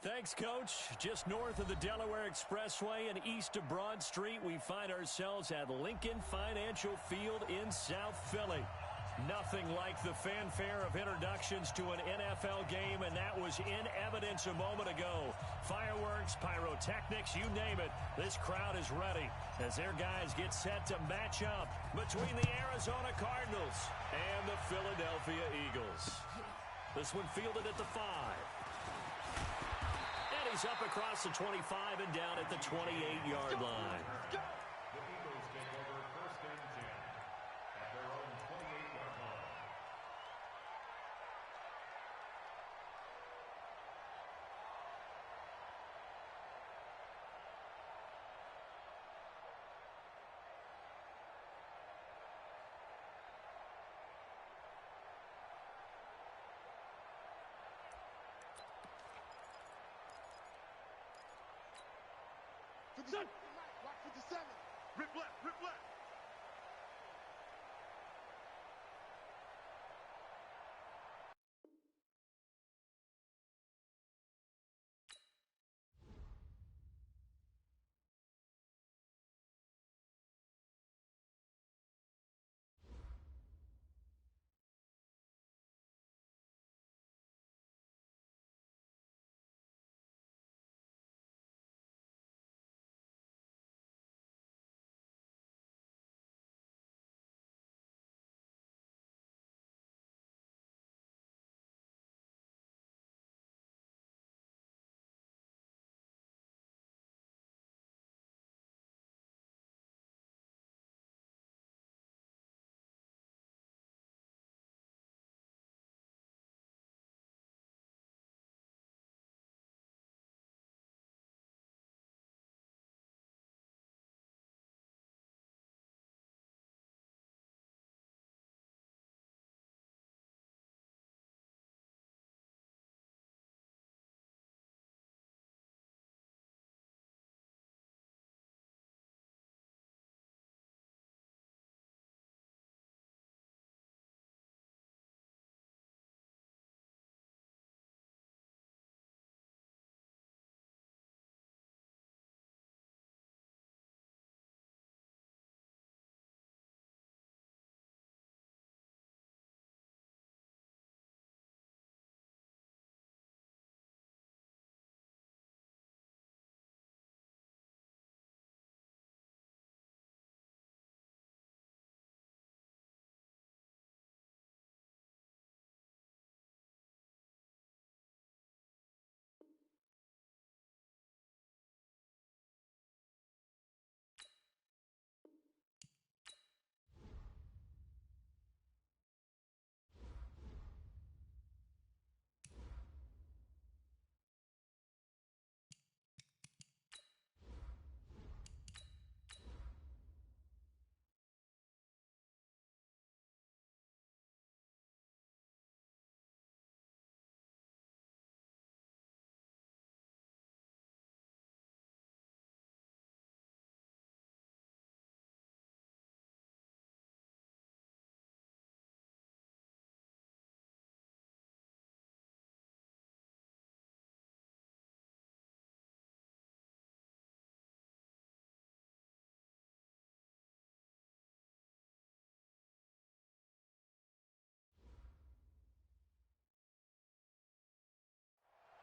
Thanks, Coach. Just north of the Delaware Expressway and east of Broad Street, we find ourselves at Lincoln Financial Field in South Philly. Nothing like the fanfare of introductions to an NFL game, and that was in evidence a moment ago. Fireworks, pyrotechnics, you name it. This crowd is ready as their guys get set to match up between the Arizona Cardinals and the Philadelphia Eagles. This one fielded at the 5. And he's up across the 25 and down at the 28-yard line. The Eagles take over 1st and 10 at their own 28-yard line. Watch 57. Rip left, rip left.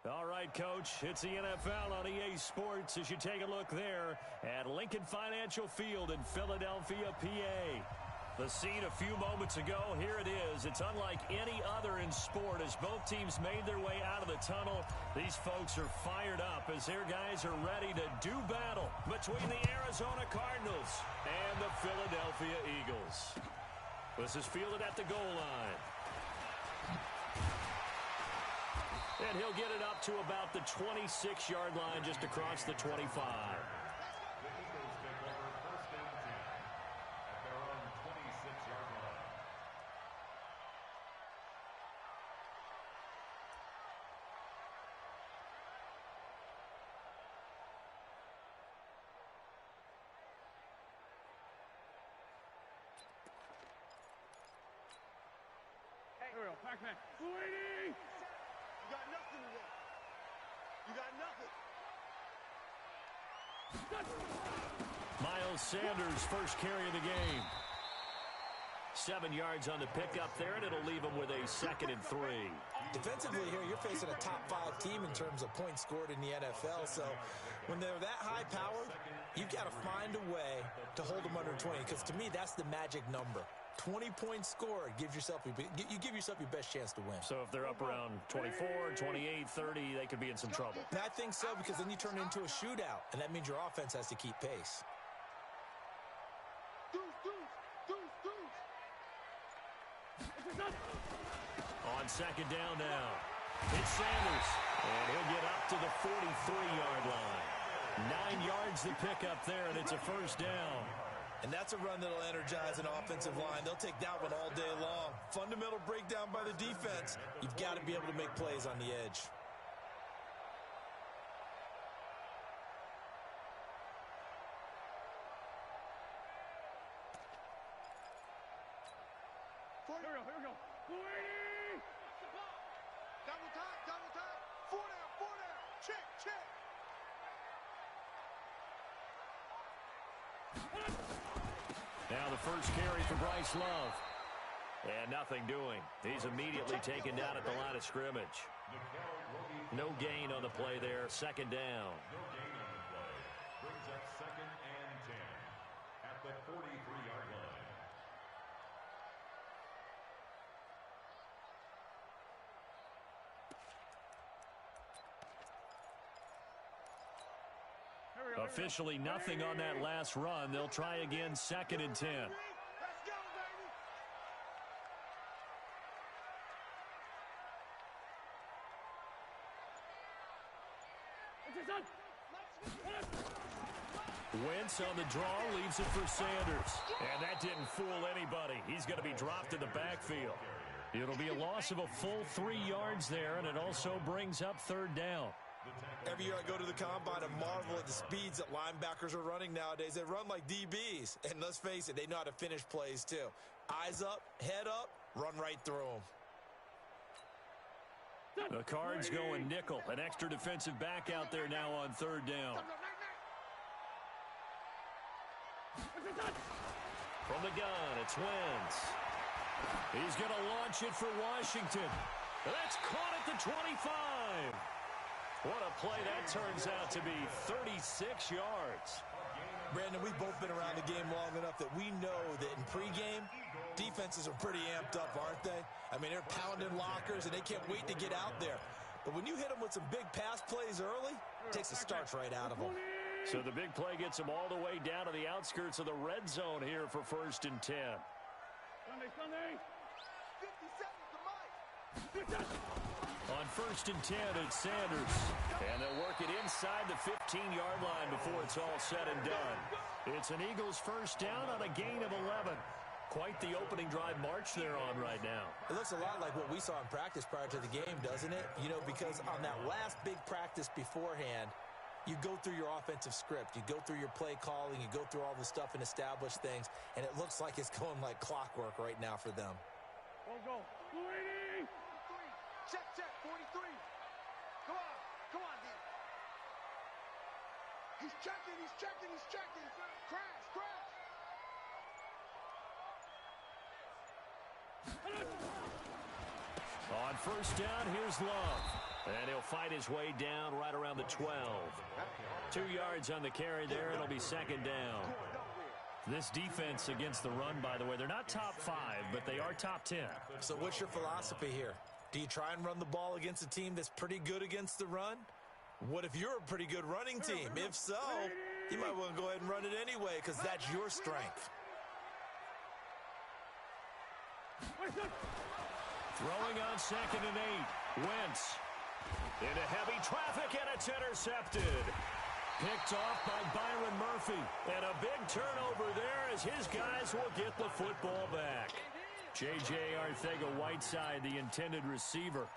All right, Coach, it's the NFL on EA Sports as you take a look there at Lincoln Financial Field in Philadelphia, PA. The scene a few moments ago, here it is. It's unlike any other in sport as both teams made their way out of the tunnel. These folks are fired up as their guys are ready to do battle between the Arizona Cardinals and the Philadelphia Eagles. This is fielded at the goal line. And he'll get it up to about the 26-yard line just across the 25. Hey, Pac-Man. Sweetie! You got nothing today. You got nothing. Miles Sanders, first carry of the game. 7 yards on the pickup there, and it'll leave him with a 2nd and 3. Defensively here, you're facing a top-5 team in terms of points scored in the NFL. So when they're that high-powered, you've got to find a way to hold them under 20. Because to me, that's the magic number. 20 points scored gives yourself you give yourself your best chance to win. So if they're up around 24, 28, 30, they could be in some trouble. And I think so, because then you turn it into a shootout, and that means your offense has to keep pace. On 2nd down now, it's Sanders, and he'll get up to the 43-yard line. 9 yards to pick up there, and it's a 1st down. And that's a run that'll energize an offensive line. They'll take that one all day long. Fundamental breakdown by the defense. You've got to be able to make plays on the edge. Here we go. Double time. 4 down. Check. Now the first carry for Bryce Love. And nothing doing. He's immediately taken down at the line of scrimmage. No gain on the play there. 2nd down. No gain on the play. Brings up 2nd and 10 at the 43-yard line. Officially nothing on that last run. They'll try again, 2nd and 10. Let's go, baby. Wentz on the draw, leaves it for Sanders. And that didn't fool anybody. He's going to be dropped in the backfield. It'll be a loss of a full 3 yards there, and it also brings up 3rd down. Every year I go to the combine and marvel at the speeds that linebackers are running nowadays. They run like DBs. And let's face it, they know how to finish plays too. Eyes up, head up, run right through them. The Cards going nickel. An extra defensive back out there now on 3rd down. From the gun, it's Wentz. He's going to launch it for Washington. That's caught at the 25. What a play that turns out to be, 36 yards. Brandon, we've both been around the game long enough that we know that in pregame, defenses are pretty amped up, aren't they? I mean, they're pounding lockers, and they can't wait to get out there. But when you hit them with some big pass plays early, it takes the starch right out of them. So the big play gets them all the way down to the outskirts of the red zone here for 1st and 10. Sunday. 50 seconds to Mike. On 1st and 10, it's Sanders. And they'll work it inside the 15-yard line before it's all said and done. It's an Eagles 1st down on a gain of 11. Quite the opening drive march they're on right now. It looks a lot like what we saw in practice prior to the game, doesn't it? You know, because on that last big practice beforehand, you go through your offensive script. You go through your play calling. You go through all the stuff and establish things. And it looks like it's going like clockwork right now for them. Go. 43. Check. 43. Come on, D. He's checking. Crash. On 1st down, here's Love. And he'll fight his way down right around the 12. 2 yards on the carry there. It'll be 2nd down. This defense against the run, by the way, they're not top 5, but they are top 10. So what's your philosophy here? Do you try and run the ball against a team that's pretty good against the run? What if you're a pretty good running team? If so, you might want to go ahead and run it anyway because that's your strength. Throwing on 2nd and 8. Wentz into heavy traffic, and it's intercepted. Picked off by Byron Murphy. And a big turnover there as his guys will get the football back. J.J. Arcega-Whiteside, the intended receiver.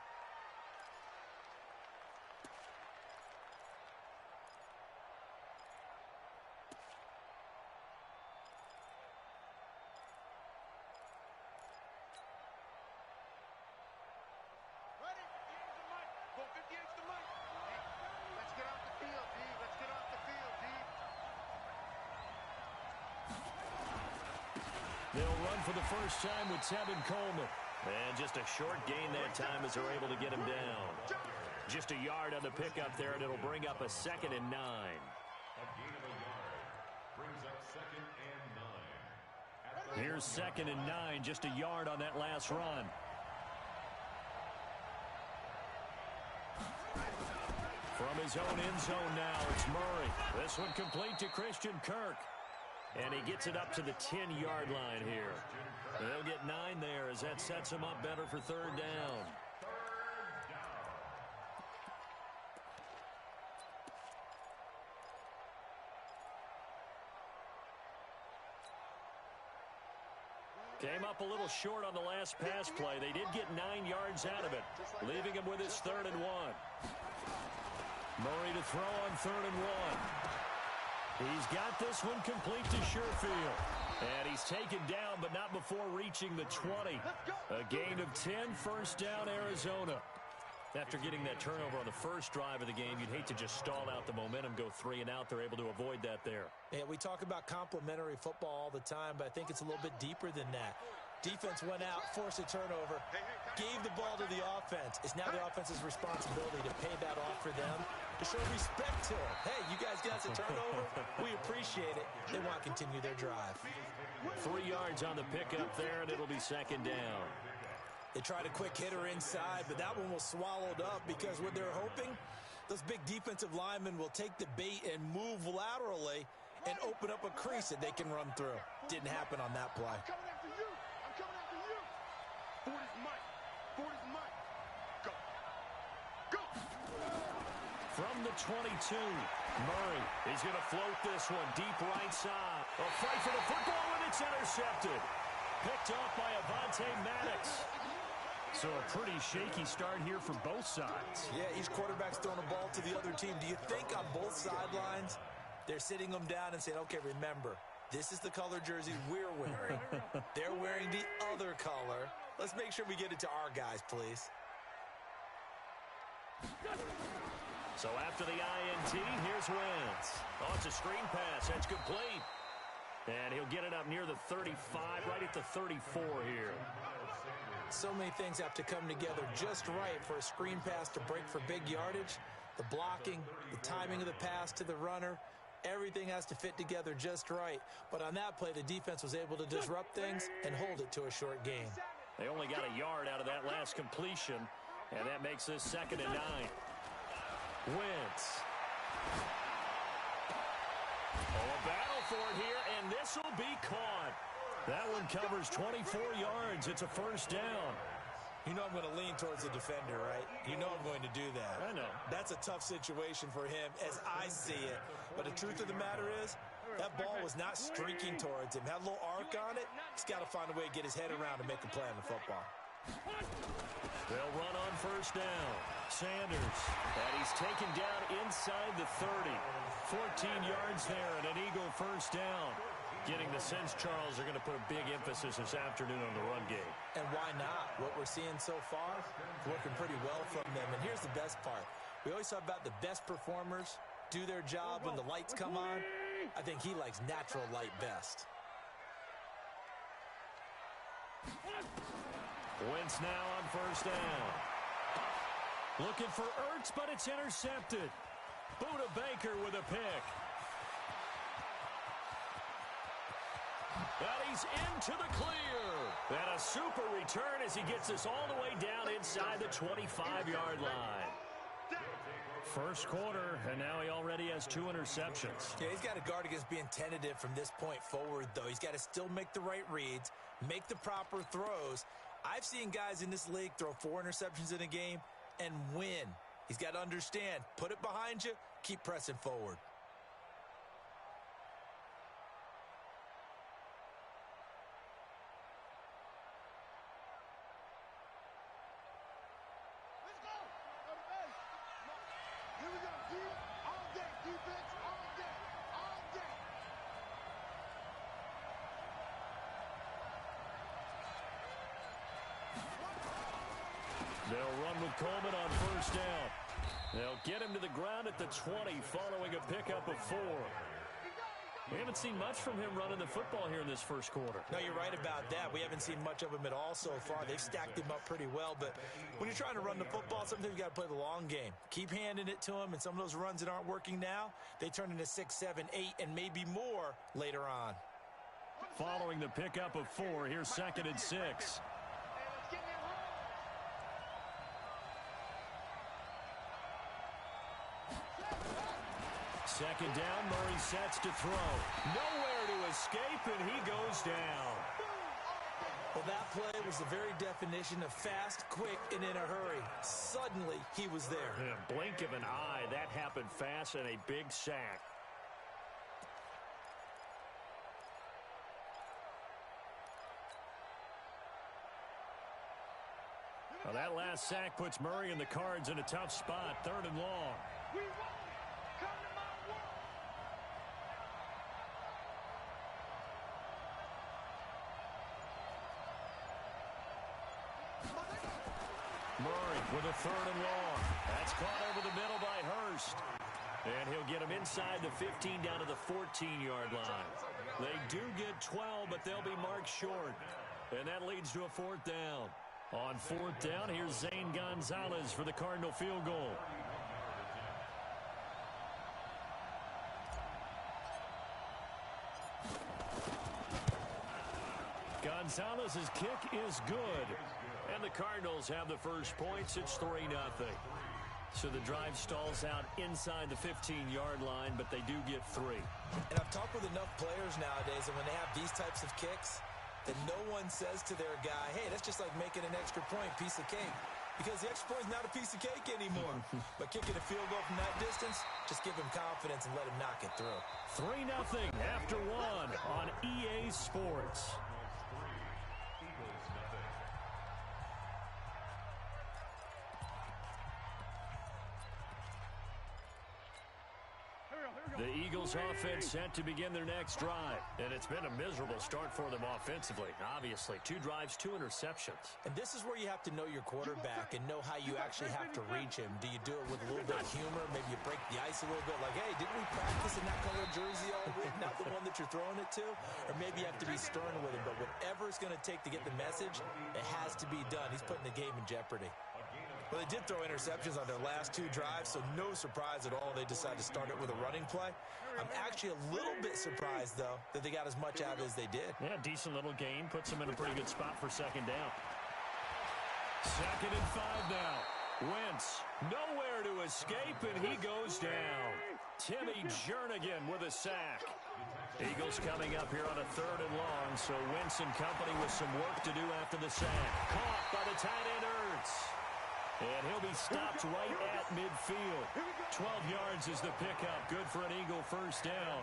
They'll run for the first time with Tevin Coleman. And just a short gain that time as they're able to get him down. Just a yard on the pickup there, and it'll bring up a 2nd and 9. A gain of a yard brings up 2nd and 9. Here's 2nd and 9, just a yard on that last run. From his own end zone now, it's Murray. This one complete to Christian Kirk. And he gets it up to the 10-yard line here. They'll get 9 there as that sets him up better for 3rd down. Came up a little short on the last pass play. They did get 9 yards out of it, leaving him with his 3rd and 1. Murray to throw on 3rd and 1. He's got this one complete to Sherfield. And he's taken down, but not before reaching the 20. A gain of 10, 1st down, Arizona. After getting that turnover on the first drive of the game, you'd hate to just stall out the momentum, go 3 and out. They're able to avoid that there. Yeah, we talk about complementary football all the time, but I think it's a little bit deeper than that. Defense went out, forced a turnover, gave the ball to the offense. It's now the offense's responsibility to pay that off for them, to show respect to them. Hey, you guys got us a turnover. We appreciate it. They want to continue their drive. 3 yards on the pickup there, and it'll be 2nd down. They tried a quick hitter inside, but that one was swallowed up because what they're hoping, those big defensive linemen will take the bait and move laterally and open up a crease that they can run through. Didn't happen on that play. I'm coming after you. I'm coming after you. Ford is mine. Ford is mine. Go. Go. From the 22, Murray is going to float this one deep right side. A fight for the football, and it's intercepted. Picked off by Avonte Maddox. So a pretty shaky start here for both sides. Yeah, each quarterback's throwing a ball to the other team. Do you think on both sidelines they're sitting them down and saying, okay, remember, this is the color jersey we're wearing. They're wearing the other color. Let's make sure we get it to our guys, please. So after the INT, here's Wentz. Oh, it's a screen pass. That's complete. And he'll get it up near the 35, right at the 34 here. So many things have to come together just right for a screen pass to break for big yardage. The blocking, the timing of the pass to the runner, everything has to fit together just right. But on that play, the defense was able to disrupt things and hold it to a short gain. They only got a yard out of that last completion, and that makes this 2nd and 9. Wentz. Oh, a battle for it here, and this will be caught. That one covers 24 yards. It's a 1st down. You know I'm going to lean towards the defender, right? You know I'm going to do that. I know. That's a tough situation for him as I see it. But the truth of the matter is, that ball was not streaking towards him. Had a little arc on it. He's got to find a way to get his head around and make a play on the football. They'll run on 1st down. Sanders. And he's taken down inside the 30. 14 yards there and an Eagle 1st down. Getting the sense Charles are going to put a big emphasis this afternoon on the run game. And why not? What we're seeing so far, working pretty well from them. And here's the best part. We always talk about the best performers do their job when the lights come on. I think he likes natural light best. Wentz now on 1st down. Looking for Ertz, but it's intercepted. Buda Baker with a pick. And he's into the clear. And a super return as he gets us all the way down inside the 25-yard line. First quarter, and now he already has 2 interceptions. Yeah, he's got to guard against being tentative from this point forward, though. He's got to still make the right reads, make the proper throws. I've seen guys in this league throw 4 interceptions in a game and win. He's got to understand, put it behind you, keep pressing forward. Here we go. All day. Defense all day. All day. They'll run with Coleman on 1st down. They'll get him to the ground at the 20 following a pickup of 4. We haven't seen much from him running the football here in this first quarter. No, you're right about that. We haven't seen much of him at all so far. They've stacked him up pretty well, but when you're trying to run the football, sometimes you got to play the long game. Keep handing it to him, and some of those runs that aren't working now, they turn into 6, 7, 8, and maybe more later on. Following the pickup of 4, here's 2nd and 6. Second down, Murray sets to throw. Nowhere to escape, and he goes down. Well, that play was the very definition of fast, quick, and in a hurry. Suddenly, he was there. In a blink of an eye, that happened fast and a big sack. Well, that last sack puts Murray and the Cards in a tough spot, 3rd and long. Murray with a 3rd and long. That's caught over the middle by Hurst. And he'll get him inside the 15 down to the 14-yard line. They do get 12, but they'll be marked short. And that leads to a 4th down. On 4th down, here's Zane Gonzalez for the Cardinal field goal. Gonzalez's kick is good. And the Cardinals have the first points. It's 3-0. So the drive stalls out inside the 15-yard line, but they do get 3. And I've talked with enough players nowadays, and when they have these types of kicks, that no one says to their guy, hey, that's just like making an extra point, piece of cake. Because the extra point is not a piece of cake anymore. But kicking a field goal from that distance, just give him confidence and let him knock it through. 3-0 after 1 on EA Sports. The Eagles offense set to begin their next drive. And it's been a miserable start for them offensively. Obviously, 2 drives, 2 interceptions. And this is where you have to know your quarterback and know how you actually have to reach him. Do you do it with a little bit of humor? Maybe you break the ice a little bit like, hey, didn't we practice in that color jersey all week? Not the one that you're throwing it to? Or maybe you have to be stern with him. But whatever it's going to take to get the message, it has to be done. He's putting the game in jeopardy. Well, they did throw interceptions on their last 2 drives, so no surprise at all they decided to start it with a running play. I'm actually a little bit surprised, though, that they got as much out as they did. Yeah, decent little gain. Puts them in a pretty good spot for 2nd down. 2nd and 5 now. Wentz, nowhere to escape, and he goes down. Timmy Jernigan with a sack. Eagles coming up here on a 3rd and long, so Wentz and company with some work to do after the sack. Caught by the tight end Ertz. And he'll be stopped right at midfield. 12 yards is the pickup. Good for an Eagle first down.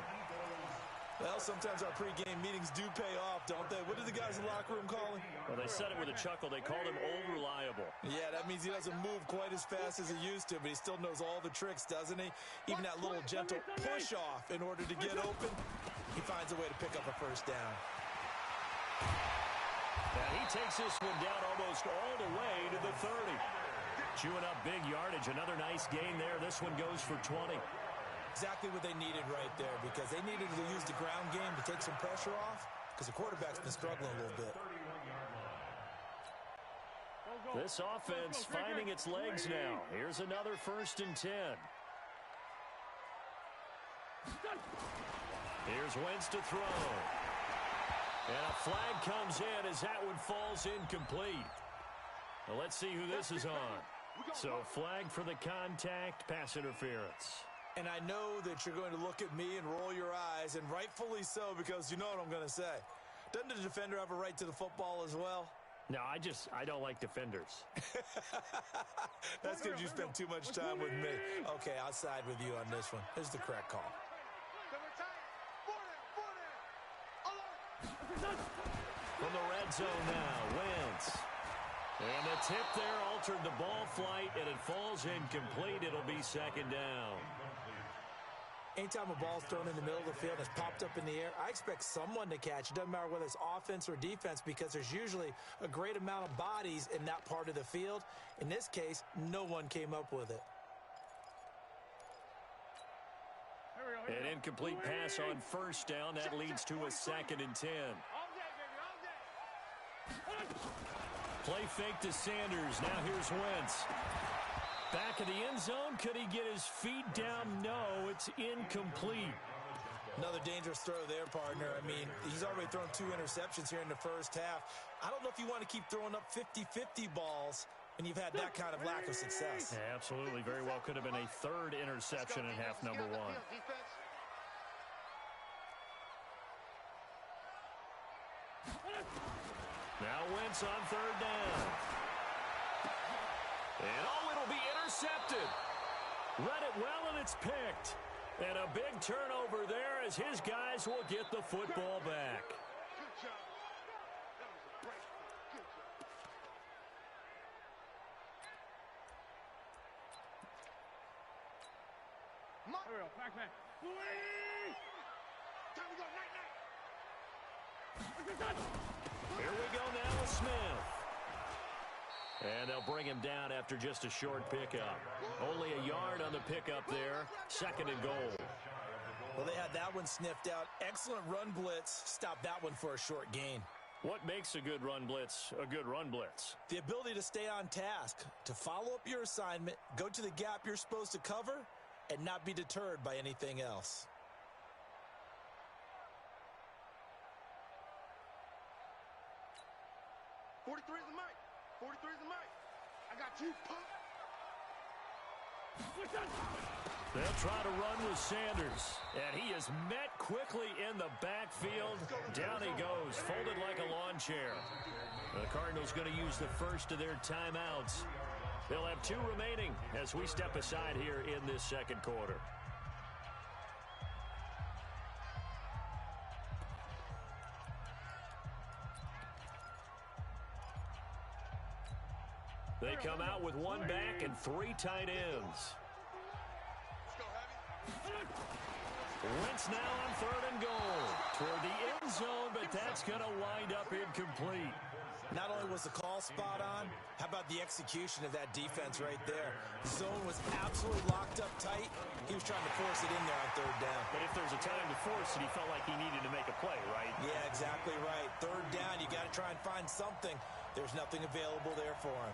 Well, sometimes our pregame meetings do pay off, don't they? What did the guys in the locker room call him? Well, they said it with a chuckle. They called him Old Reliable. Yeah, that means he doesn't move quite as fast as he used to, but he still knows all the tricks, doesn't he? Even that little gentle push-off in order to get open, he finds a way to pick up a first down. And he takes this one down almost all the way to the 30. Chewing up big yardage. Another nice gain there. This one goes for 20. Exactly what they needed right there, because they needed to use the ground game to take some pressure off, because the quarterback's been struggling a little bit. This offense finding its legs now. Here's another 1st and 10. Here's Wentz to throw. And a flag comes in as that one falls incomplete. Well, let's see who this is on. So, flag for the contact, pass interference. And I know that you're going to look at me and roll your eyes, and rightfully so, because you know what I'm going to say. Doesn't the defender have a right to the football as well? No, I don't like defenders. That's because you spend too much time with me. Okay, I'll side with you on this one. Here's the correct call. From the red zone now, Wentz. And the tip there altered the ball flight, and it falls incomplete. It'll be 2nd down. Anytime a ball's thrown in the middle of the field and it's popped up in the air, I expect someone to catch. It doesn't matter whether it's offense or defense, because there's usually a great amount of bodies in that part of the field. In this case, no one came up with it. An incomplete pass on first down. That leads to a 2nd and 10. Play fake to Sanders. Now here's Wentz. Back of the end zone. Could he get his feet down? No, it's incomplete. Another dangerous throw there, partner. I mean, he's already thrown 2 interceptions here in the first half. I don't know if you want to keep throwing up 50-50 balls when you've had that kind of lack of success. Yeah, absolutely. Very well could have been a 3rd interception in half number 1. Now Wentz on 3rd down. And it'll be intercepted. Read it well, and it's picked. And a big turnover there as his guys will get the football back. Good job. That was a break. Good job. Back. Time to go. Night. Here we go now with Smith. And they'll bring him down after just a short pickup. Only a yard on the pickup there. 2nd and goal. Well, they had that one sniffed out. Excellent run blitz. Stopped that one for a short gain. What makes a good run blitz a good run blitz? The ability to stay on task, to follow up your assignment, go to the gap you're supposed to cover, and not be deterred by anything else. '43's the mic. 43's the mic. I got you, punk. They'll try to run with Sanders. And he is met quickly in the backfield. Down he goes, folded like a lawn chair. The Cardinals going to use the first of their timeouts. They'll have 2 remaining as we step aside here in this 2nd quarter. They come out with 1 back and 3 tight ends. Wentz now on 3rd and goal. Toward the end zone, but that's going to wind up incomplete. Not only was the call spot on, how about the execution of that defense right there? The zone was absolutely locked up tight. He was trying to force it in there on 3rd down. But if there's a time to force it, he felt like he needed to make a play, right? Yeah, exactly right. 3rd down, you got to try and find something. There's nothing available there for him.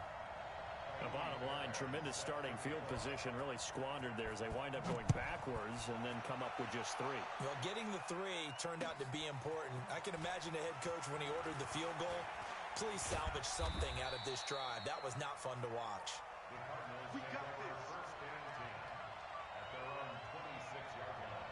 The bottom line, tremendous starting field position really squandered there as they wind up going backwards and then come up with just 3. Well, getting the 3 turned out to be important. I can imagine the head coach when he ordered the field goal. Please salvage something out of this drive. That was not fun to watch. We got this. First and 10 at their own 26-yard line.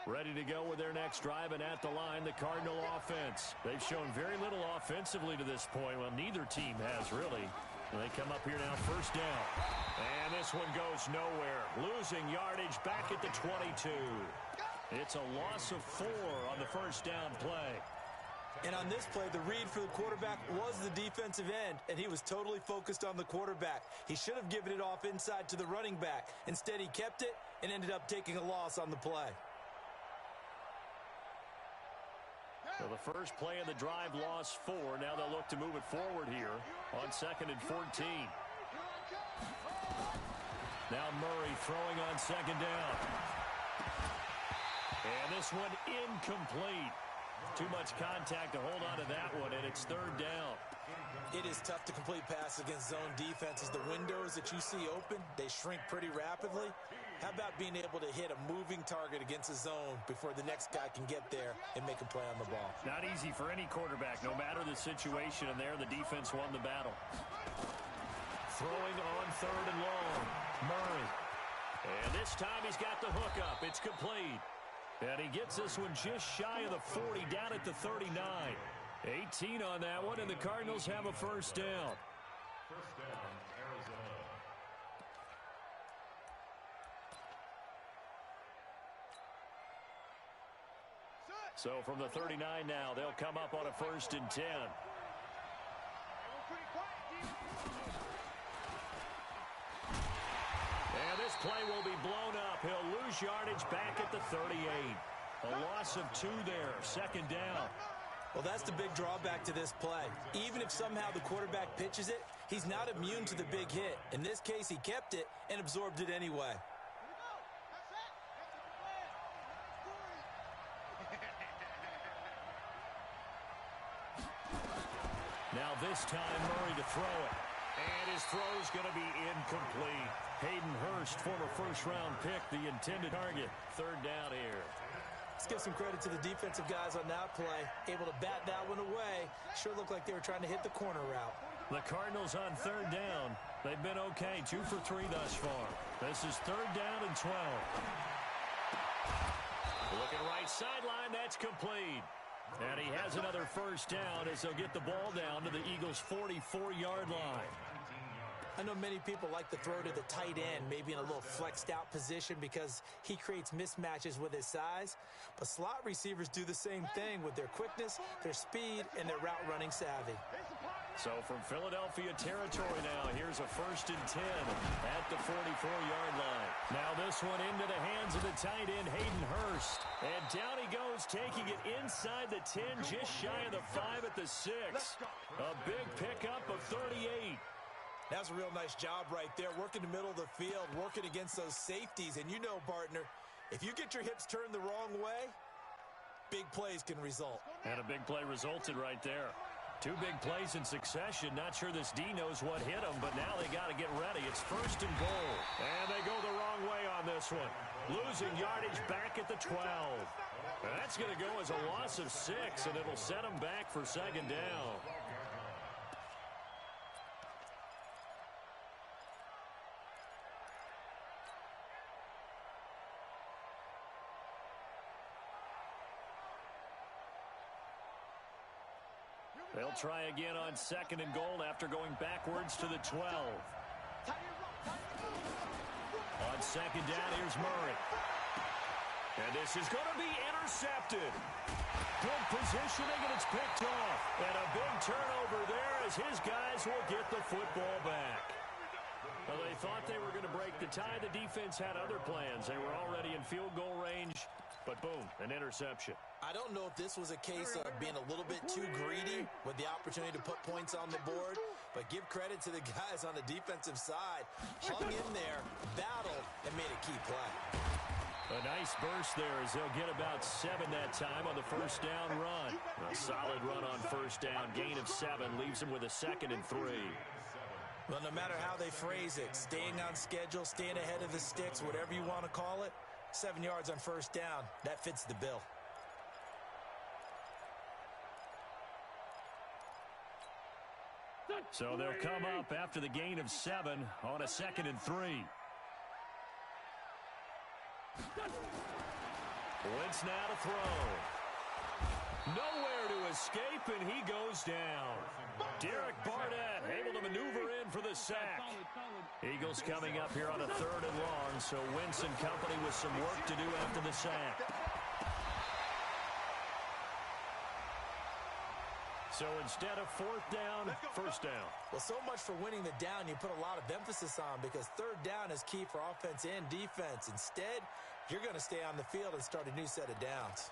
Ready to go with their next drive, and at the line, the Cardinal offense. They've shown very little offensively to this point. Well, neither team has, really. They come up here now, 1st down. And this one goes nowhere. Losing yardage back at the 22. It's a loss of 4 on the 1st down play. And on this play, the read for the quarterback was the defensive end, and he was totally focused on the quarterback. He should have given it off inside to the running back. Instead, he kept it and ended up taking a loss on the play. So the first play of the drive lost 4. Now they'll look to move it forward here on 2nd and 14. Now Murray throwing on 2nd down. And this one incomplete. Too much contact to hold on to that one, and it's 3rd down. It is tough to complete passes against zone defenses. The windows that you see open, they shrink pretty rapidly. How about being able to hit a moving target against a zone before the next guy can get there and make a play on the ball? Not easy for any quarterback, no matter the situation, and there the defense won the battle. Throwing on 3rd and long, Murray. And this time he's got the hook up. It's complete. And he gets this one just shy of the 40, down at the 39. 18 on that one, and the Cardinals have a 1st down. First down, Arizona. So from the 39 now, they'll come up on a 1st and 10. play will be blown up. He'll lose yardage back at the 38. A loss of 2 there, second down. Well, that's the big drawback to this play. Even if somehow the quarterback pitches it, he's not immune to the big hit. In this case, he kept it and absorbed it anyway. Now this time, Murray to throw it. And his throw's going to be incomplete. Hayden Hurst, former first-round pick, the intended target. Third down here. Let's give some credit to the defensive guys on that play. Able to bat that one away. Sure looked like they were trying to hit the corner route. The Cardinals on third down. They've been okay, 2 for 3 thus far. This is third down and 12. Looking right sideline, that's complete. And he has another first down as they'll get the ball down to the Eagles' 44-yard line. I know many people like to throw to the tight end, maybe in a little flexed out position because he creates mismatches with his size. But slot receivers do the same thing with their quickness, their speed, and their route running savvy. So from Philadelphia territory now, here's a 1st and 10 at the 44-yard line. Now this one into the hands of the tight end, Hayden Hurst. And down he goes, taking it inside the 10, just shy of the 5 at the 6. A big pickup of 38. That's a real nice job right there, working the middle of the field, working against those safeties. And you know, partner, if you get your hips turned the wrong way, big plays can result. And a big play resulted right there. 2 big plays in succession. Not sure this D knows what hit him, but now they got to get ready. It's 1st and goal. And they go the wrong way on this one. Losing yardage back at the 12. And that's going to go as a loss of 6, and it'll set them back for second down. They'll try again on 2nd and goal after going backwards to the 12. On 2nd down, here's Murray. And this is going to be intercepted. Good positioning, and it's picked off. And a big turnover there as his guys will get the football back. Well, they thought they were going to break the tie. The defense had other plans. They were already in field goal range. But boom, an interception. I don't know if this was a case of being a little bit too greedy with the opportunity to put points on the board, but give credit to the guys on the defensive side. Hung in there, battled, and made a key play. A nice burst there as they'll get about 7 that time on the first down run. A solid run on first down. Gain of 7 leaves them with a 2nd and 3. Well, no matter how they phrase it, staying on schedule, staying ahead of the sticks, whatever you want to call it, 7 yards on first down, that fits the bill. So they'll come up after the gain of 7 on a 2nd and 3. Wentz now to throw. Nowhere to escape, and he goes down. Derek Barnett able to maneuver in for the sack. Eagles coming up here on a 3rd and long, so Wentz and company with some work to do after the sack. So instead of 4th down, 1st down. Well, so much for winning the down you put a lot of emphasis on because 3rd down is key for offense and defense. Instead, you're going to stay on the field and start a new set of downs.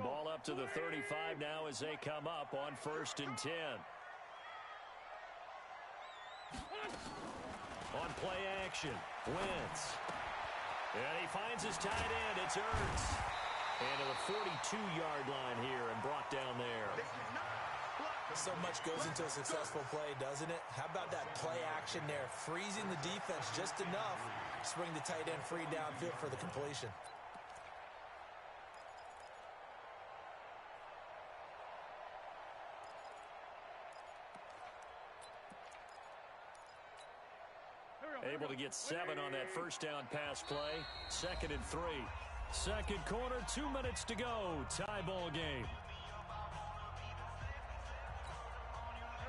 Ball up to the 35 now as they come up on 1st and 10. On play action, Wentz. And he finds his tight end. It's Ertz. And to the 42-yard line here and brought down there. So much goes into a successful play, doesn't it? How about that play action there? Freezing the defense just enough to bring the tight end free downfield for the completion. Able to get 7 on that first down pass play. 2nd and 3. Second quarter, 2 minutes to go. Tie ball game.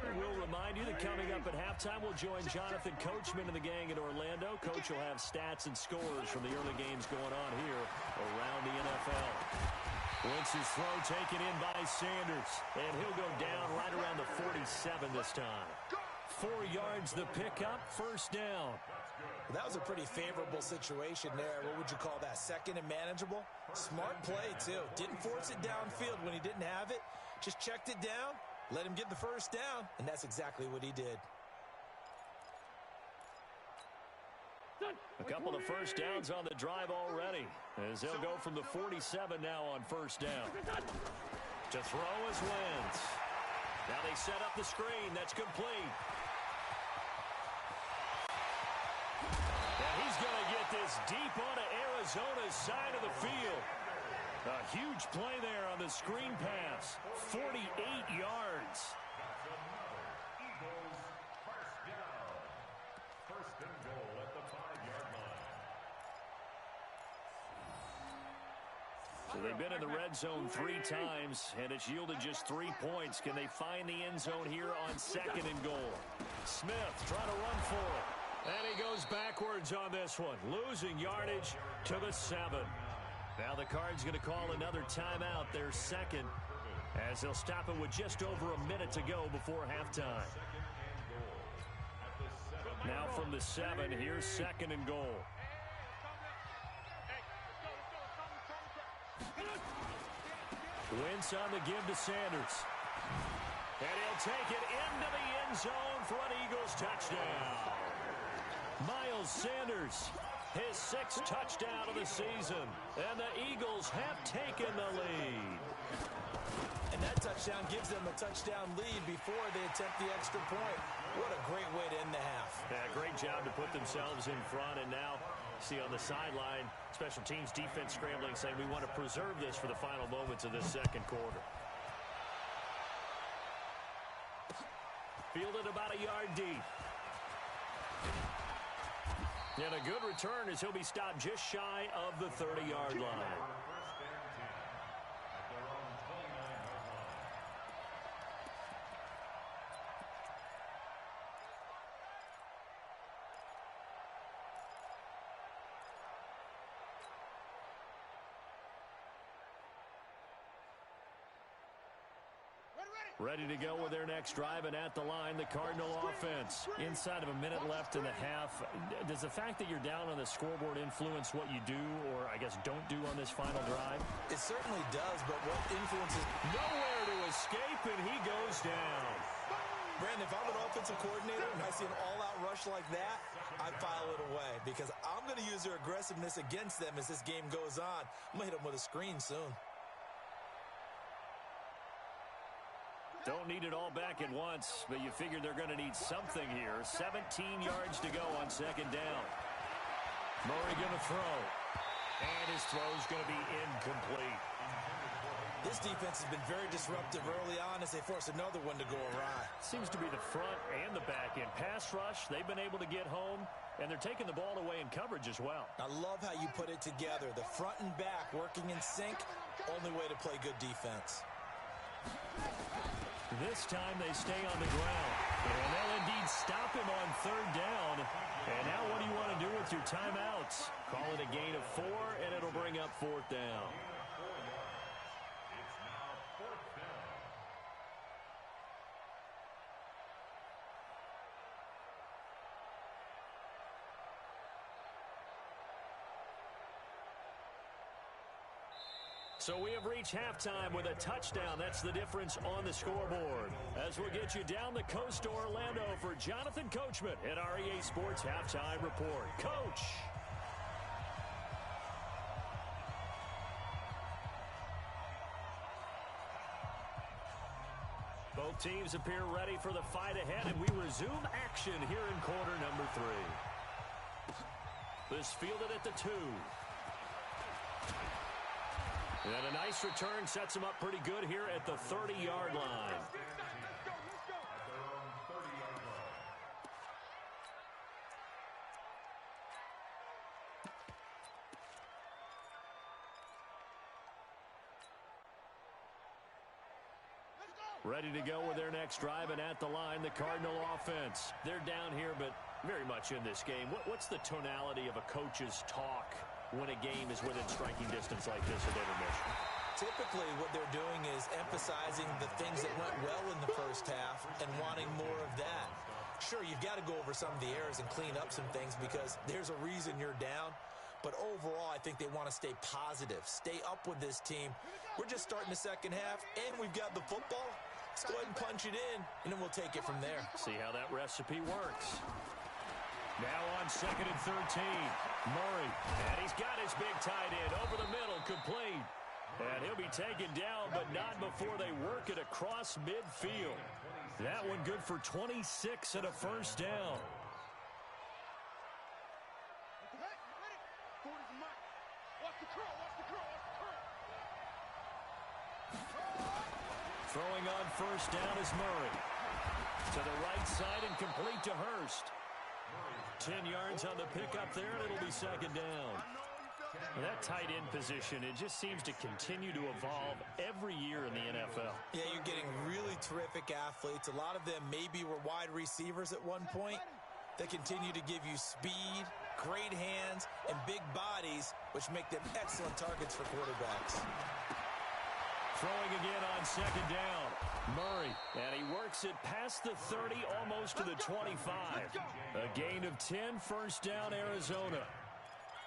And we'll remind you that coming up at halftime, we'll join Jonathan Coachman and the gang in Orlando. Coach will have stats and scores from the early games going on here around the NFL. Wentz's throw taken in by Sanders. And he'll go down right around the 47 this time. 4 yards the pickup, first down. That was a pretty favorable situation there. What would you call that? Second and manageable? Smart play, too. Didn't force it downfield when he didn't have it. Just checked it down, let him get the first down, and that's exactly what he did. A couple of first downs on the drive already, as they'll go from the 47 now on first down. To throw is Wentz. Now they set up the screen. That's complete. And he's going to get this deep onto Arizona's side of the field. A huge play there on the screen pass. 48 yards. Eagles first down. First and goal at the 5-yard line. So they've been in the red zone 3 times, and it's yielded just 3 points. Can they find the end zone here on second and goal? Smith trying to run for it. And he goes backwards on this one, losing yardage to the 7. Now the Cards going to call another timeout, their second, as they'll stop it with just over a minute to go before halftime. Now from the 7, here's second and goal. Wentz on the give to Sanders. And he'll take it into the end zone for an Eagles touchdown. Miles Sanders, his 6th touchdown of the season. And the Eagles have taken the lead. And that touchdown gives them a touchdown lead before they attempt the extra point. What a great way to end the half. Yeah, great job to put themselves in front. And now, see on the sideline, special teams defense scrambling, saying we want to preserve this for the final moments of this second quarter. Fielded about a yard deep. And a good return as he'll be stopped just shy of the 30-yard line. Ready to go with their next drive, and at the line, the Cardinal offense. Inside of a minute left in the half. Does the fact that you're down on the scoreboard influence what you do, or I guess don't do on this final drive? It certainly does, but what influences... Nowhere to escape, and he goes down. Brandon, if I'm an offensive coordinator and I see an all-out rush like that, I file it away because I'm going to use their aggressiveness against them as this game goes on. I'm going to hit them with a screen soon. Don't need it all back at once, but you figure they're going to need something here. 17 yards to go on second down. Murray going to throw. And his throw's going to be incomplete. This defense has been very disruptive early on as they force another one to go awry. Seems to be the front and the back end. Pass rush, they've been able to get home, and they're taking the ball away in coverage as well. I love how you put it together. The front and back working in sync, only way to play good defense. This time they stay on the ground. And they'll indeed stop him on third down. And now what do you want to do with your timeouts? Call it a gain of 4, and it'll bring up fourth down. So we have reached halftime with a touchdown. That's the difference on the scoreboard. As we'll get you down the coast to Orlando for Jonathan Coachman at REA Sports Halftime Report. Coach. Both teams appear ready for the fight ahead, and we resume action here in quarter number 3. This fielded at the 2. And a nice return sets him up pretty good here at the 30-yard line. Ready to go with their next drive, and at the line, the Cardinal offense. They're down here, but very much in this game. What's the tonality of a coach's talk when a game is within striking distance like this at intermission? typically what they're doing is emphasizing the things that went well in the first half and wanting more of that. Sure, you've got to go over some of the errors and clean up some things because there's a reason you're down. But overall, I think they want to stay positive, stay up with this team. We're just starting the second half, and we've got the football. Let's go ahead and punch it in, and then we'll take it from there. See how that recipe works. Now on 2nd and 13, Murray. And he's got his big tight end over the middle, complete. And he'll be taken down, but not before they work it across midfield. That one good for 26 and a first down. Throwing on first down is Murray. To the right side and complete to Hurst. 10 yards on the pickup there, and it'll be second down. That tight end position, it just seems to continue to evolve every year in the NFL. Yeah, you're getting really terrific athletes. A lot of them maybe were wide receivers at one point. They continue to give you speed, great hands, and big bodies, which make them excellent targets for quarterbacks. Throwing again on second down. Murray, and he works it past the 30, almost to the 25. A gain of 10, first down, Arizona.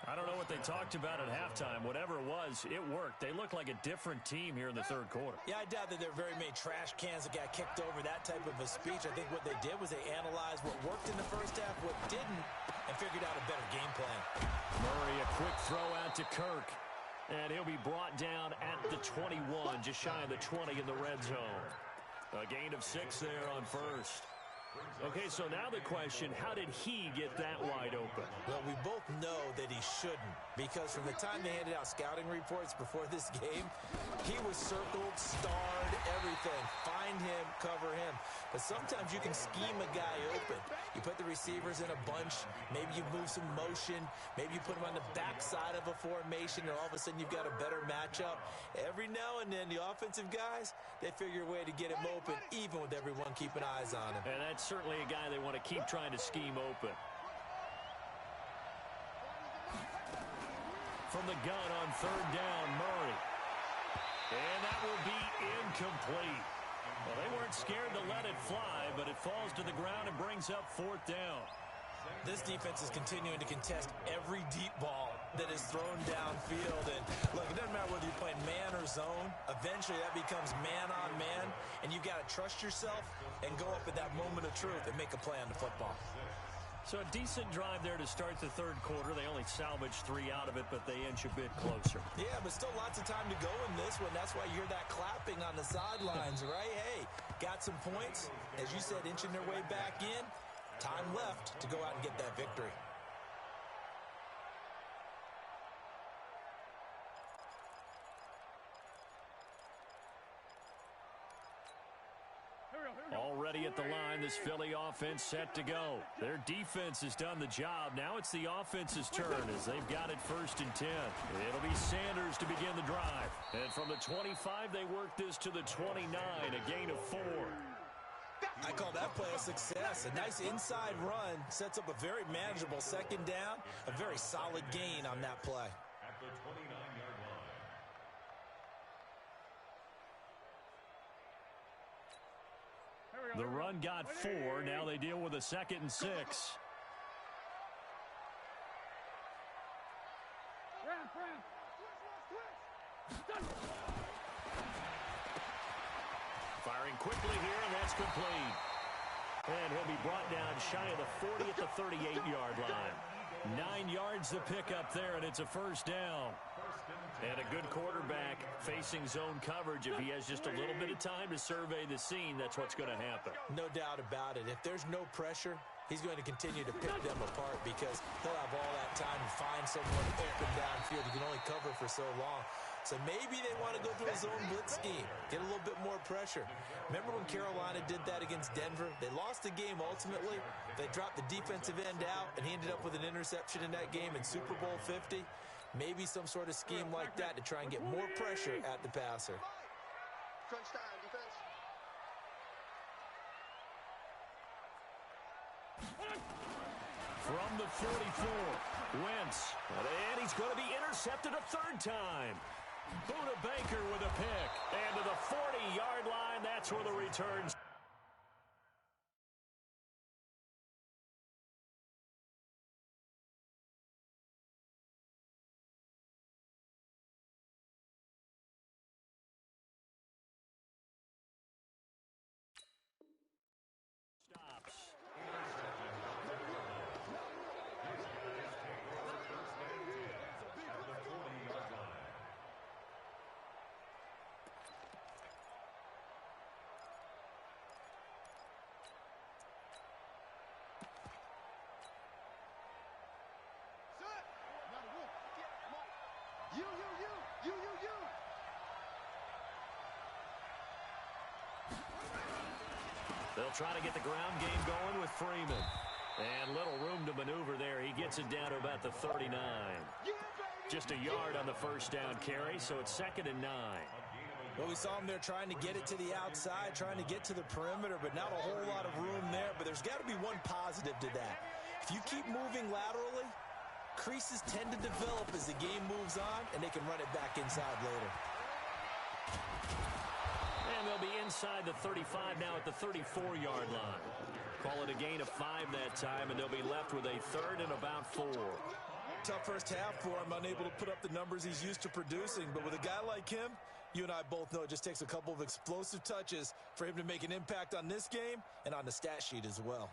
I don't know what they talked about at halftime. Whatever it was, it worked. They look like a different team here in the third quarter. Yeah, I doubt that there are very many trash cans that got kicked over, that type of a speech. I think what they did was they analyzed what worked in the first half, what didn't, and figured out a better game plan. Murray, a quick throw out to Kirk. And he'll be brought down at the 21, just shy of the 20 in the red zone. A gain of 6 there on first. Okay, so now the question, how did he get that wide open? Well, we both know that he shouldn't, because from the time they handed out scouting reports before this game, he was circled, starred, everything. Find him, cover him. But sometimes you can scheme a guy open. You put the receivers in a bunch, maybe you move some motion, maybe you put them on the backside of a formation, and all of a sudden you've got a better matchup. Every now and then, the offensive guys, they figure a way to get him open, even with everyone keeping eyes on him. And that's certainly a guy they want to keep trying to scheme open. From the gun on third down, Murray. And that will be incomplete. Well, they weren't scared to let it fly, but it falls to the ground and brings up fourth down. This defense is continuing to contest every deep ball that is thrown downfield. And look, it doesn't matter whether you're playing man or zone. Eventually, that becomes man on man, and you've got to trust yourself and go up at that moment of truth and make a play on the football. So a decent drive there to start the third quarter. They only salvaged 3 out of it, but they inch a bit closer. Yeah, but still lots of time to go in this one. That's why you hear that clapping on the sidelines, right? Hey, got some points. As you said, inching their way back in. Time left to go out and get that victory. Already at the line, this Philly offense set to go. Their defense has done the job. Now it's the offense's turn as they've got it 1st and 10. It'll be Sanders to begin the drive. And from the 25, they work this to the 29, a gain of 4. I call that play a success. A nice inside run sets up a very manageable second down. A very solid gain on that play. At the 29-yard line. The run got 4. Now they deal with a 2nd and 6. Firing quickly here, and that's complete. And he'll be brought down shy of the 40 at the 38-yard line. 9 yards to pick up there, and it's a first down. And a good quarterback facing zone coverage. If he has just a little bit of time to survey the scene, that's what's going to happen. No doubt about it. If there's no pressure, he's going to continue to pick them apart because he'll have all that time to find someone open downfield. He can only cover for so long. So maybe they want to go to a zone blitz scheme, get a little bit more pressure. Remember when Carolina did that against Denver? They lost the game ultimately. They dropped the defensive end out, and he ended up with an interception in that game in Super Bowl 50. Maybe some sort of scheme like that to try and get more pressure at the passer. Crunch time, defense. From the 44, Wentz. And he's going to be intercepted a 3rd time. Buda Baker with a pick. And to the 40-yard line, that's where the return stops. You. They'll try to get the ground game going with Freeman. And little room to maneuver there. He gets it down to about the 39. Just a yard on the first down carry, so it's 2nd and 9. Well, we saw him there trying to get it to the outside, trying to get to the perimeter, but not a whole lot of room there. But there's got to be one positive to that. If you keep moving laterally, creases tend to develop as the game moves on, and they can run it back inside later. And they'll be inside the 35 now at the 34-yard line. Call it a gain of 5 that time, and they'll be left with a 3rd and about 4. Tough first half for him, unable to put up the numbers he's used to producing. But with a guy like him, you and I both know it just takes a couple of explosive touches for him to make an impact on this game and on the stat sheet as well.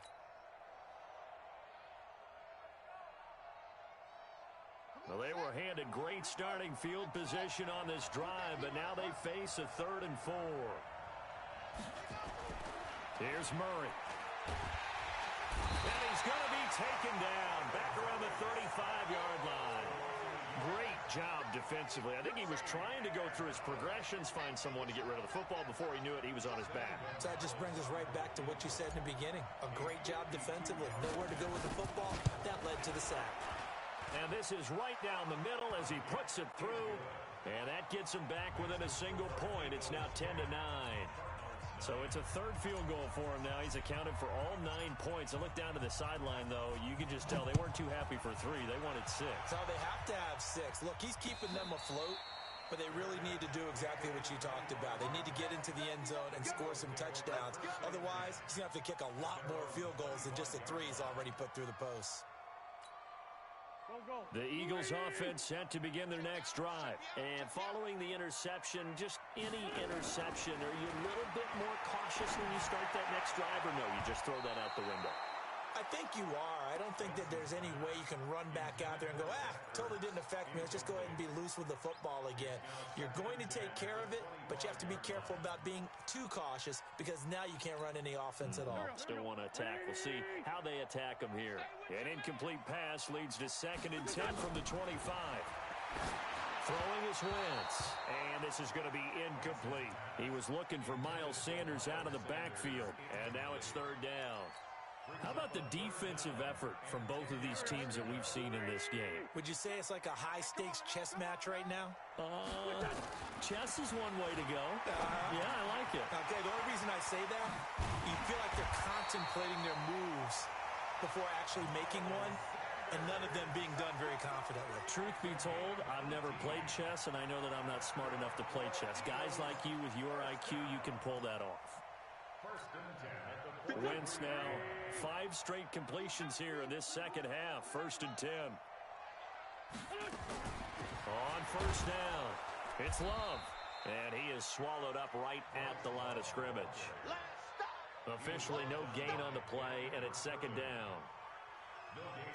Well, they were handed great starting field position on this drive, but now they face a 3rd and 4. Here's Murray. And he's going to be taken down back around the 35-yard line. Great job defensively. I think he was trying to go through his progressions, find someone to get rid of the football. Before he knew it, he was on his back. So that just brings us right back to what you said in the beginning. A great job defensively. Nowhere to go with the football. That led to the sack. And this is right down the middle as he puts it through. And that gets him back within a single point. It's now 10 to 9. So it's a 3rd field goal for him now. He's accounted for all 9 points. I look down to the sideline, though. You can just tell they weren't too happy for 3. They wanted 6. So they have to have 6. Look, he's keeping them afloat, but they really need to do exactly what you talked about. They need to get into the end zone and score some touchdowns. Otherwise, he's going to have to kick a lot more field goals than just the 3 he's already put through the posts. The Eagles offense set to begin their next drive. And following the interception, just any interception, are you a little bit more cautious when you start that next drive, or no, you just throw that out the window? I think you are. I don't think that there's any way you can run back out there and go, totally didn't affect me. Let's just go ahead and be loose with the football again. You're going to take care of it, but you have to be careful about being too cautious because now you can't run any offense at all. Still want to attack. We'll see how they attack them here. An incomplete pass leads to 2nd and 10 from the 25. Throwing is Wentz, and this is going to be incomplete. He was looking for Miles Sanders out of the backfield, and now it's 3rd down. How about the defensive effort from both of these teams that we've seen in this game? Would you say it's like a high-stakes chess match right now? Chess is one way to go. Yeah, I like it. Okay, the only reason I say that, you feel like they're contemplating their moves before actually making one, and none of them being done very confidently. Truth be told, I've never played chess, and I know that I'm not smart enough to play chess. Guys like you with your IQ, you can pull that off. Wentz now 5 straight completions here in this second half. 1st and 10. On 1st down, it's Love. And he is swallowed up right at the line of scrimmage. Officially no gain on the play, and it's 2nd down.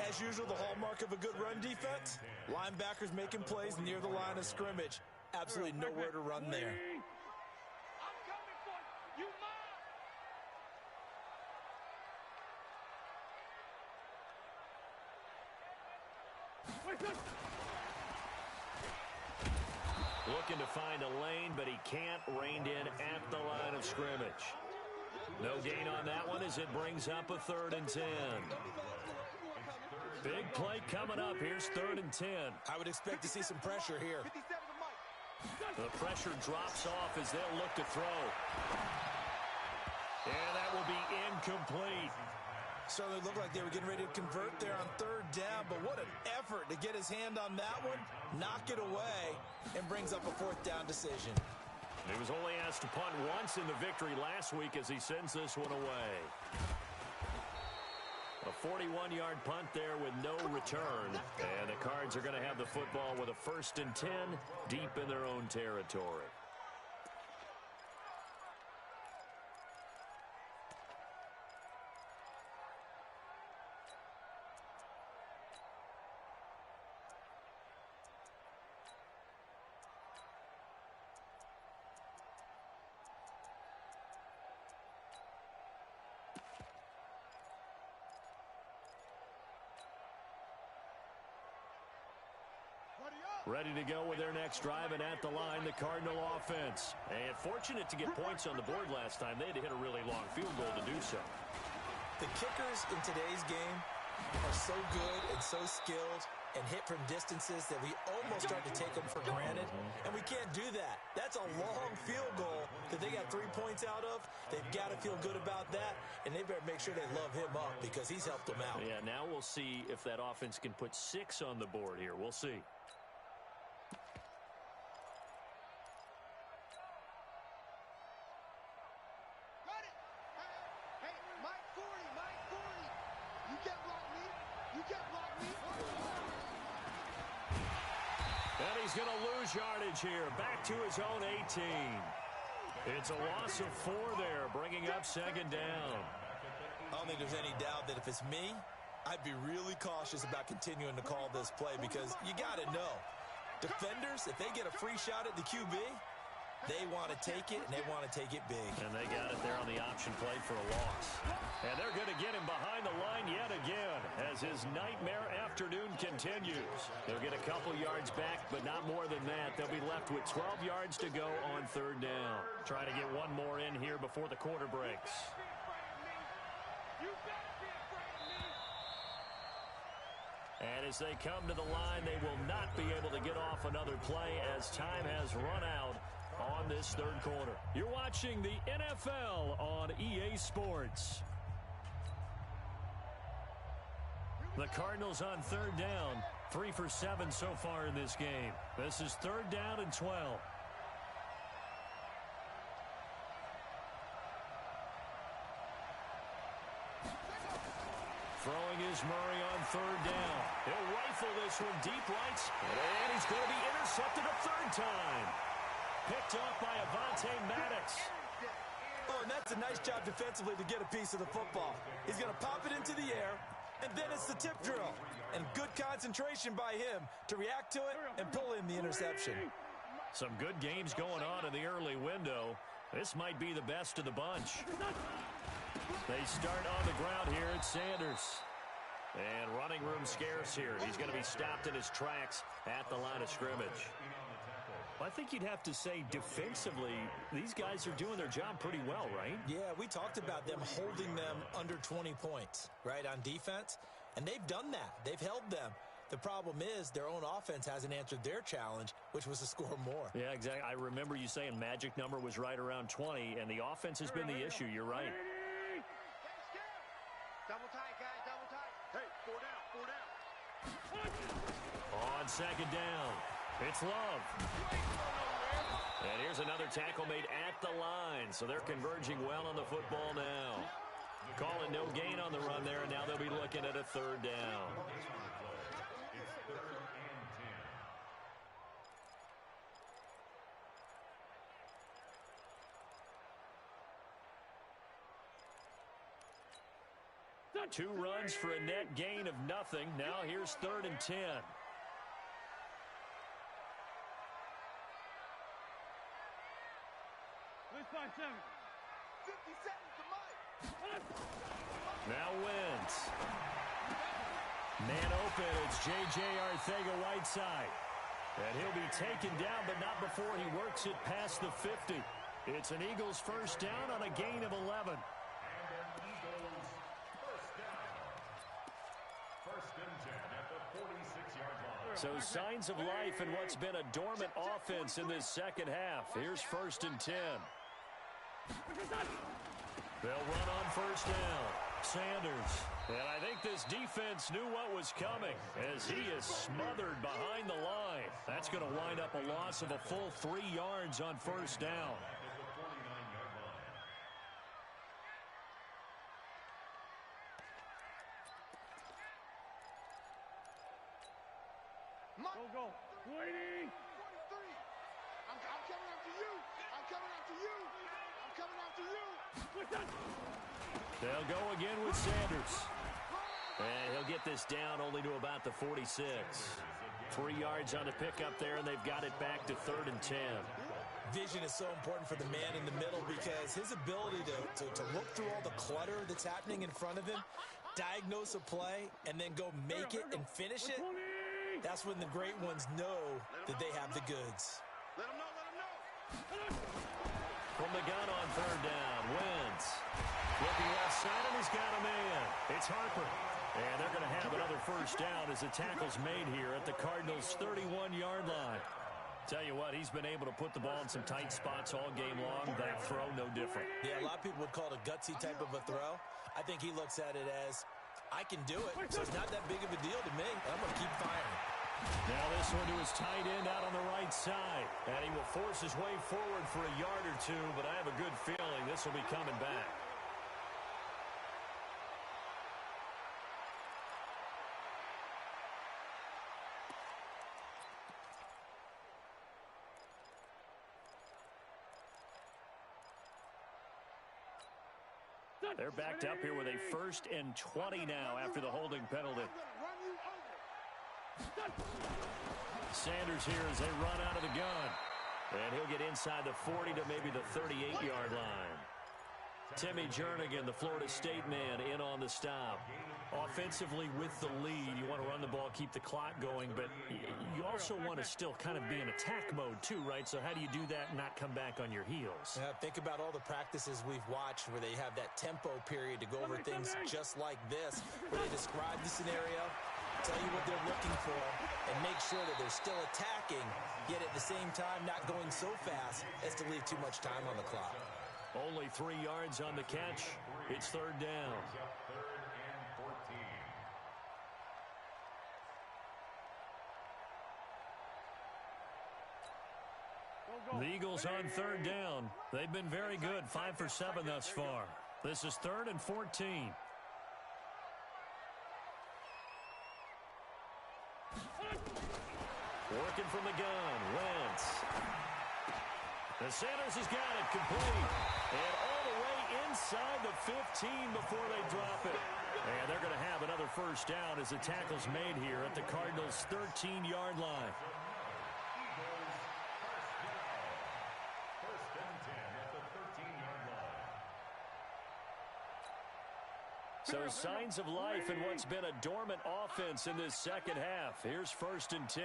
As usual, the hallmark of a good run defense, linebackers making plays near the line of scrimmage. Absolutely nowhere to run there. Looking to find a lane, but he can't. Reined in at the line of scrimmage. No gain on that one as it brings up a 3rd and 10. Big play coming up. Here's 3rd and 10. I would expect to see some pressure here. The pressure drops off as they'll look to throw. And that will be incomplete. Certainly looked like they were getting ready to convert there on third down, but what an effort to get his hand on that one, knock it away, and brings up a fourth down decision. He was only asked to punt once in the victory last week as he sends this one away. A 41-yard punt there with no return. And the Cards are going to have the football with a 1st and 10 deep in their own territory. Ready to go with their next drive, and at the line, the Cardinal offense. And fortunate to get points on the board last time. They had to hit a really long field goal to do so. The kickers in today's game are so good and so skilled and hit from distances that we almost start to take them for granted, and we can't do that. That's a long field goal that they got 3 points out of. They've got to feel good about that, and they better make sure they love him up because he's helped them out. Yeah, now we'll see if that offense can put 6 on the board here. We'll see. And he's going to lose yardage here. Back to his own 18. It's a loss of 4 there, bringing up 2nd down. I don't think there's any doubt that if it's me, I'd be really cautious about continuing to call this play because you got to know, defenders, if they get a free shot at the QB, they want to take it, and they want to take it big. And they got it there on the option play for a loss. And they're going to get him behind the line yet again as his nightmare afternoon continues. They'll get a couple yards back, but not more than that. They'll be left with 12 yards to go on 3rd down. Trying to get one more in here before the quarter breaks. And as they come to the line, they will not be able to get off another play as time has run out on this 3rd quarter. You're watching the NFL on EA Sports. The Cardinals on 3rd down, 3 for 7 so far in this game. This is 3rd down and 12. Throwing is Murray on 3rd down. He'll rifle this one deep right, and he's going to be intercepted a 3rd time. Picked off by Avonte Maddox. Oh, and that's a nice job defensively to get a piece of the football. He's going to pop it into the air, and then it's the tip drill. And good concentration by him to react to it and pull in the interception. Some good games going on in the early window. This might be the best of the bunch. They start on the ground here at Sanders. And running room scarce here. He's going to be stopped in his tracks at the line of scrimmage. I think you'd have to say defensively, these guys are doing their job pretty well, right? Yeah, we talked about them holding them under 20 points, right, on defense. And they've done that. They've held them. The problem is their own offense hasn't answered their challenge, which was to score more. Yeah, exactly. I remember you saying magic number was right around 20, and the offense has been the issue. You're right. Double tight, guys, double tight. Hey, 4 down, 4 down. On 2nd down, it's Love. And here's another tackle made at the line, so they're converging well on the football now. Calling no gain on the run there, and now they'll be looking at a 3rd down. Two runs for a net gain of nothing. Now here's 3rd and 10. Let's 5 7. 50 seconds to Mike. Now Wentz. Man open, it's J.J. Arcega-Whiteside. And he'll be taken down, but not before he works it past the 50. It's an Eagles 1st down on a gain of 11. So signs of life in what's been a dormant offense in this 2nd half. Here's 1st and 10. They'll run on 1st down. Sanders. And I think this defense knew what was coming as he is smothered behind the line. That's going to wind up a loss of a full 3 yards on first down. Go. 23. I'm coming after you. I'm coming after you. I'm coming after you. They'll go again with Sanders. And he'll get this down only to about the 46. 3 yards on the pickup there, and they've got it back to 3rd and 10. Vision is so important for the man in the middle because his ability to look through all the clutter that's happening in front of him, diagnose a play, and then go make it and finish it, that's when the great ones know that they have the goods. Let him know. From the gun on 3rd down, Wentz. Looking left side, and he's got a man. It's Harper. And they're going to have another first down as the tackle's made here at the Cardinals' 31-yard line. Tell you what, he's been able to put the ball in some tight spots all game long. That throw, no different. Yeah, a lot of people would call it a gutsy type of a throw. I think he looks at it as, I can do it, so it's not that big of a deal to me. I'm going to keep firing. Now this one to his tight end out on the right side. And he will force his way forward for a yard or two, but I have a good feeling this will be coming back. They're backed up here with a 1st and 20 now after the holding penalty. Sanders here as they run out of the gun. And he'll get inside the 40 to maybe the 38-yard line. Timmy Jernigan, the Florida State man, in on the stop. Offensively with the lead, you want to run the ball, keep the clock going, but you also want to still kind of be in attack mode too, right? So how do you do that and not come back on your heels? Yeah, think about all the practices we've watched where they have that tempo period to go over things just like this, where they describe the scenario, tell you what they're looking for, and make sure that they're still attacking, yet at the same time not going so fast as to leave too much time on the clock. Only 3 yards on the catch. It's 3rd down. The Eagles on 3rd down. They've been very good, 5 for 7 thus far. This is 3rd and 14. Working from the gun, Wentz. And Sanders has got it complete. And all the way inside the 15 before they drop it. And they're going to have another first down as the tackle's made here at the Cardinals' 13-yard line. So signs of life in what's been a dormant offense in this second half. Here's 1st and 10.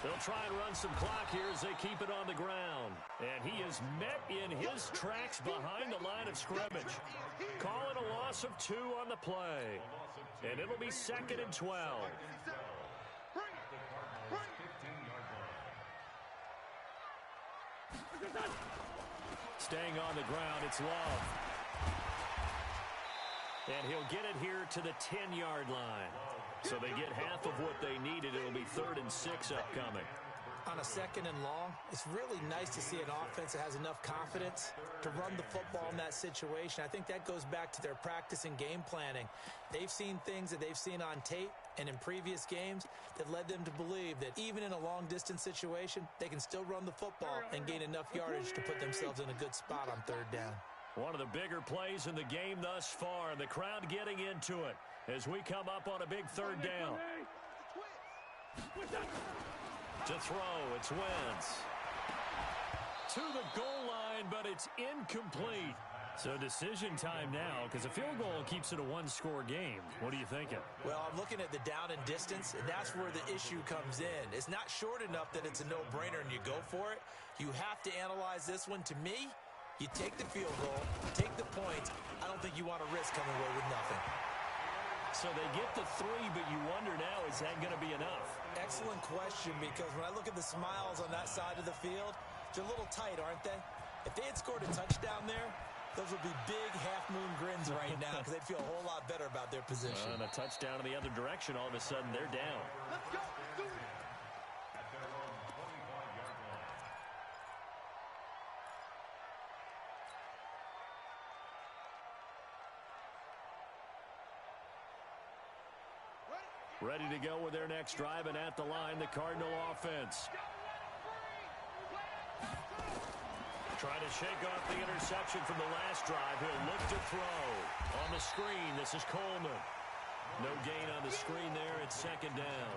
They'll try and run some clock here as they keep it on the ground. And he is met in his tracks behind the line of scrimmage. Call it a loss of 2 on the play. And it'll be 2nd and 12. Staying on the ground, it's Love. And he'll get it here to the 10-yard line. So they get half of what they needed. It'll be 3rd and 6 upcoming. On a 2nd and long, it's really nice to see an offense that has enough confidence to run the football in that situation. I think that goes back to their practice and game planning. They've seen things that they've seen on tape and in previous games that led them to believe that even in a long-distance situation, they can still run the football and gain enough yardage to put themselves in a good spot on 3rd down. One of the bigger plays in the game thus far, and the crowd getting into it as we come up on a big 3rd down. To throw, it's Wentz. To the goal line, but it's incomplete. So decision time now, because a field goal keeps it a one-score game. What are you thinking? Well, I'm looking at the down and distance, and that's where the issue comes in. It's not short enough that it's a no-brainer and you go for it. You have to analyze this one. To me, you take the field goal, take the points. I don't think you want to risk coming away with nothing. So they get the 3, but you wonder now, is that going to be enough? Excellent question, because when I look at the smiles on that side of the field, they're a little tight, aren't they? If they had scored a touchdown there, Those would be big half-moon grins right now because they'd feel a whole lot better about their position. And a touchdown in the other direction, all of a sudden they're down. Let's go. Do it. At their own 25-yard line. Ready to go with their next drive, and at the line, the Cardinal offense. Trying to shake off the interception from the last drive. He'll look to throw. On the screen, this is Coleman. No gain on the screen there. It's second down.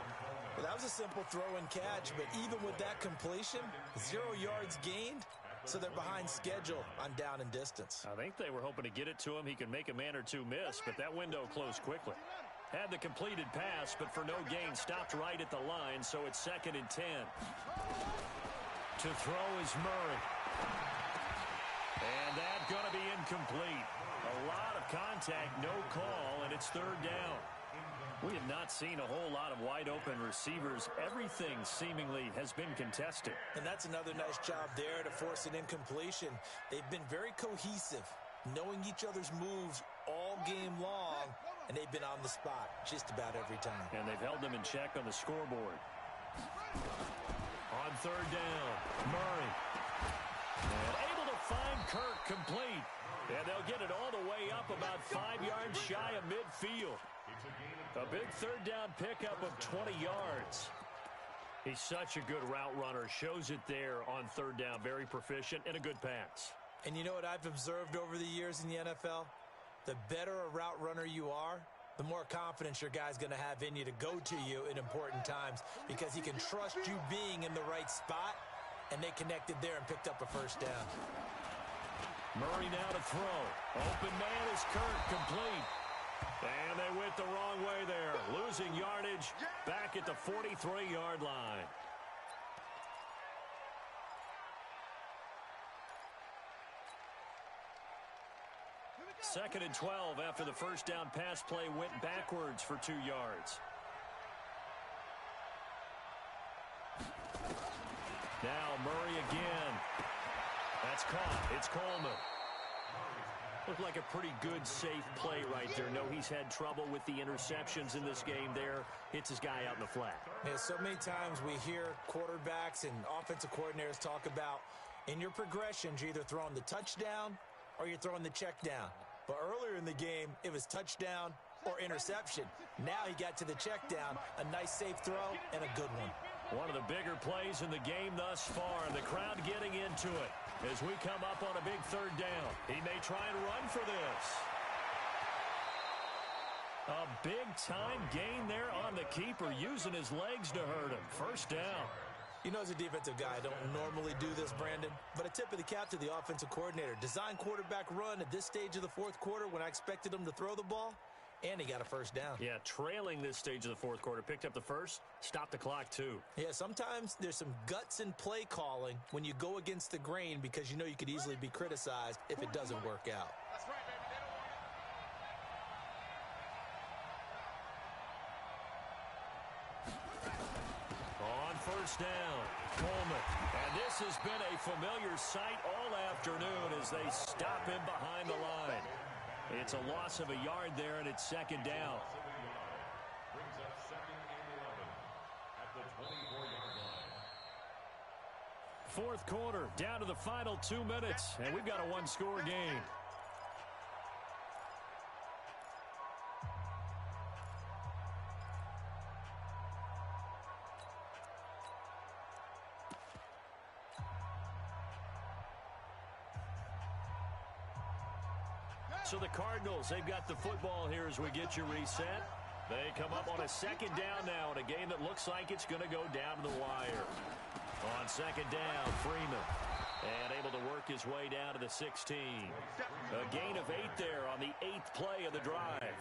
Well, that was a simple throw and catch, but even with that completion, 0 yards gained, so they're behind schedule on down and distance. I think they were hoping to get it to him. He could make a man or two miss, but that window closed quickly. Had the completed pass, but for no gain, stopped right at the line, so it's 2nd and 10. To throw is Murray. And that's going to be incomplete. A lot of contact, no call, and it's 3rd down. We have not seen a whole lot of wide-open receivers. Everything seemingly has been contested. And that's another nice job there to force an incompletion. They've been very cohesive, knowing each other's moves all game long, and they've been on the spot just about every time. And they've held them in check on the scoreboard. On 3rd down, Murray. And able to find Kirk complete. And they'll get it all the way up about 5 yards shy of midfield. A big 3rd down pickup of 20 yards. He's such a good route runner. Shows it there on 3rd down. Very proficient and a good pass. And you know what I've observed over the years in the NFL? The better a route runner you are, the more confidence your guy's going to have in you to go to you in important times because he can trust you being in the right spot, and they connected there and picked up a 1st down. Murray now to throw. Open man is Kirk, complete. And they went the wrong way there. Losing yardage back at the 43-yard line. Second and 12 after the 1st down pass play went backwards for 2 yards. Now Murray again. That's caught. It's Coleman. Looked like a pretty good, safe play right there. No, he's had trouble with the interceptions in this game there. Hits his guy out in the flat. Yeah, so many times we hear quarterbacks and offensive coordinators talk about in your progressions, you're either throwing the touchdown or you're throwing the check down. But earlier in the game, it was touchdown or interception. Now he got to the check down, a nice safe throw and a good one. One of the bigger plays in the game thus far, and the crowd getting into it as we come up on a big 3rd down. He may try and run for this. A big-time gain there on the keeper, using his legs to hurt him. 1st down. You know, as a defensive guy, I don't normally do this, Brandon, but a tip of the cap to the offensive coordinator. Design quarterback run at this stage of the 4th quarter when I expected him to throw the ball, and he got a 1st down. Yeah, trailing this stage of the 4th quarter. Picked up the 1st, stopped the clock too. Yeah, sometimes there's some guts in play calling when you go against the grain because you know you could easily be criticized if it doesn't work out. That's right, baby. They don't want On 1st down, Coleman. And this has been a familiar sight all afternoon as they stop him behind the line. It's a loss of a yard there, and it's 2nd down. Brings up 2nd and 11 at the 24-yard line. 4th quarter, down to the final 2 minutes, and we've got a 1-score game. So the Cardinals, they've got the football here as we get you reset. They come up on a 2nd down now in a game that looks like it's going to go down to the wire. On 2nd down, Freeman. And able to work his way down to the 16. A gain of 8 there on the 8th play of the drive.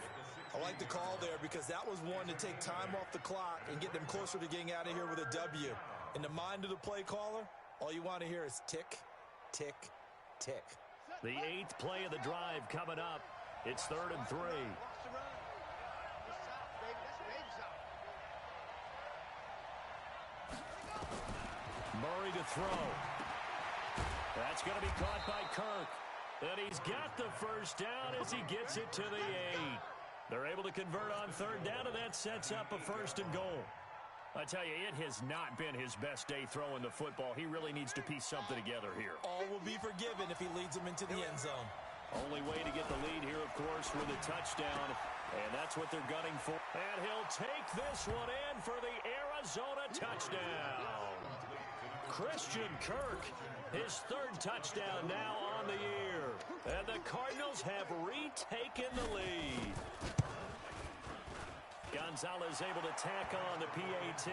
I like the call there because that was one to take time off the clock and get them closer to getting out of here with a W. In the mind of the play caller, all you want to hear is tick, tick, tick. The 8th play of the drive coming up. It's 3rd and 3. Murray to throw. That's going to be caught by Kirk. And he's got the first down as he gets it to the 8. They're able to convert on third down, and that sets up a 1st and goal. I tell you, it has not been his best day throwing the football. He really needs to piece something together here. All will be forgiven if he leads them into the end zone. Only way to get the lead here, of course, with a touchdown. And that's what they're gunning for. And he'll take this one in for the Arizona touchdown. Christian Kirk, his 3rd touchdown now on the year. And the Cardinals have retaken the lead. Gonzalez able to tack on the PAT.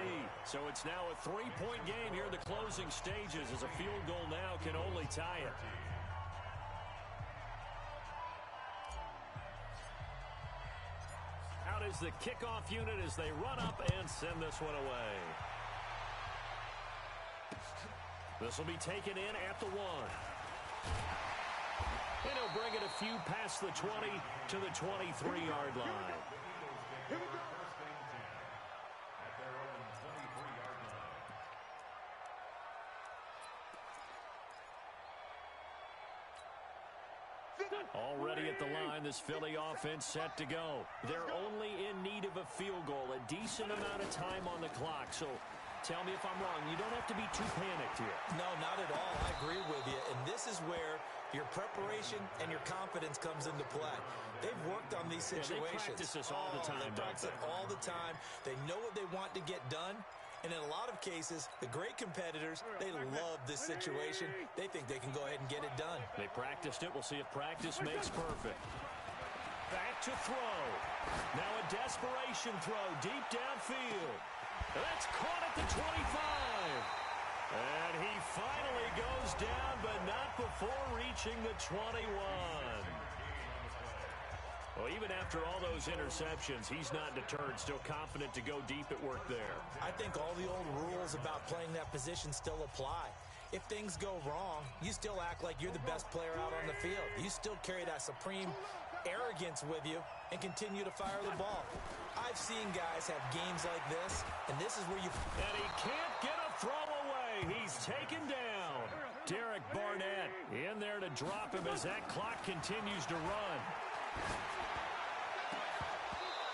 So it's now a 3-point game here in the closing stages as a field goal now can only tie it. Out is the kickoff unit as they run up and send this one away. This will be taken in at the 1. And he'll bring it a few past the 20 to the 23-yard line. Here we go. At their own 23-yard line. Already at the line, this Philly offense set to go. They're only in need of a field goal, a decent amount of time on the clock. So tell me if I'm wrong. You don't have to be too panicked here. No, not at all. I agree with you. And this is where your preparation and your confidence comes into play. They've worked on these situations. Yeah, they practice this all the time. They practice it all the time. They know what they want to get done. And in a lot of cases, the great competitors, they love this situation. They think they can go ahead and get it done. They practiced it. We'll see if practice makes perfect. Back to throw. Now a desperation throw deep downfield. That's caught at the 25. And he finally goes down, but not before reaching the 21. Well, even after all those interceptions, he's not deterred, still confident to go deep at work there. I think all the old rules about playing that position still apply. If things go wrong, you still act like you're the best player out on the field. You still carry that supreme arrogance with you and continue to fire the ball. I've seen guys have games like this, and this is where you... And he can't get a throw away. He's taken down. Derek Barnett in there to drop him as that clock continues to run.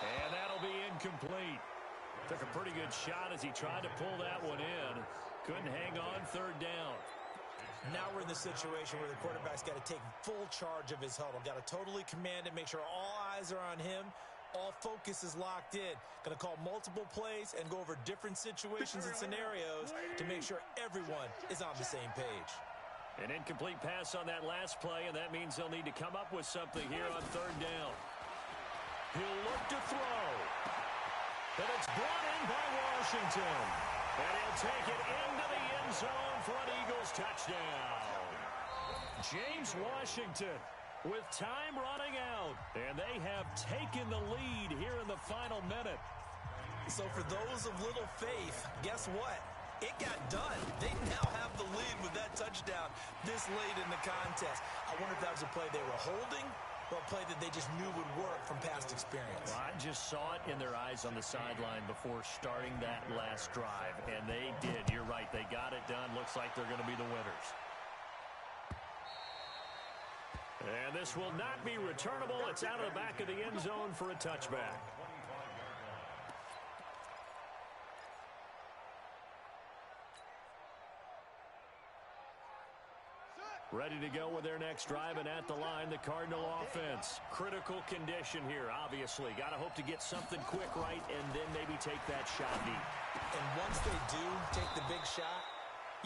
And that'll be incomplete. Took a pretty good shot as he tried to pull that one in. Couldn't hang on third down. Now we're in the situation where the quarterback's got to take full charge of his huddle. Got to totally command it, make sure all eyes are on him. All focus is locked in. Going to call multiple plays and go over different situations and scenarios to make sure everyone is on the same page. An incomplete pass on that last play, and that means they'll need to come up with something here on third down. He'll look to throw. And it's brought in by Washington. And he'll take it into the end zone for an Eagles touchdown. James Washington with time running out. And they have taken the lead here in the final minute. So for those of little faith, guess what? It got done. They now have the lead with that touchdown this late in the contest. I wonder if that was a play they were holding or a play that they just knew would work from past experience. Well, I just saw it in their eyes on the sideline before starting that last drive, and they did. You're right. They got it done. Looks like they're going to be the winners. And this will not be returnable. It's out of the back of the end zone for a touchback. Ready to go with their next drive, and at the line, the Cardinal offense. Critical condition here, obviously. Got to hope to get something quick right and then maybe take that shot deep. And once they do take the big shot,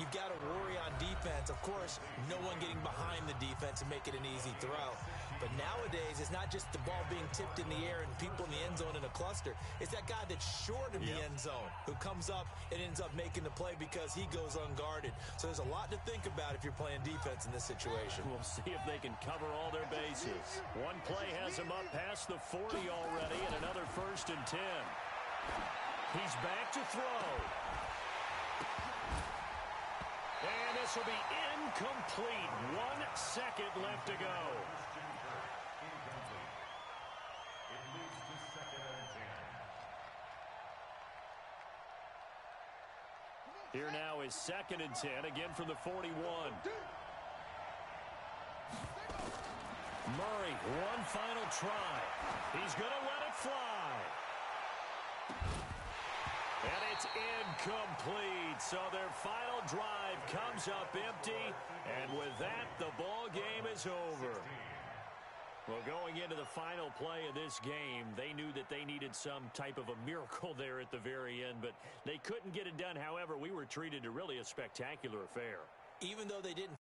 you've got to worry on defense. Of course, no one getting behind the defense and make it an easy throw. But nowadays, it's not just the ball being tipped in the air and people in the end zone in a cluster. It's that guy that's short of the end zone who comes up and ends up making the play because he goes unguarded. So there's a lot to think about if you're playing defense in this situation. We'll see if they can cover all their bases. One play has him up past the 40 already, and another 1st and 10. He's back to throw. And this will be incomplete. 1 second left to go. Here now is 2nd and 10, again from the 41. Murray, one final try. He's going to let it fly. And it's incomplete. So their final drive comes up empty. And with that, the ball game is over. Well, going into the final play of this game, they knew that they needed some type of a miracle there at the very end, but they couldn't get it done. However, we were treated to really a spectacular affair. Even though they didn't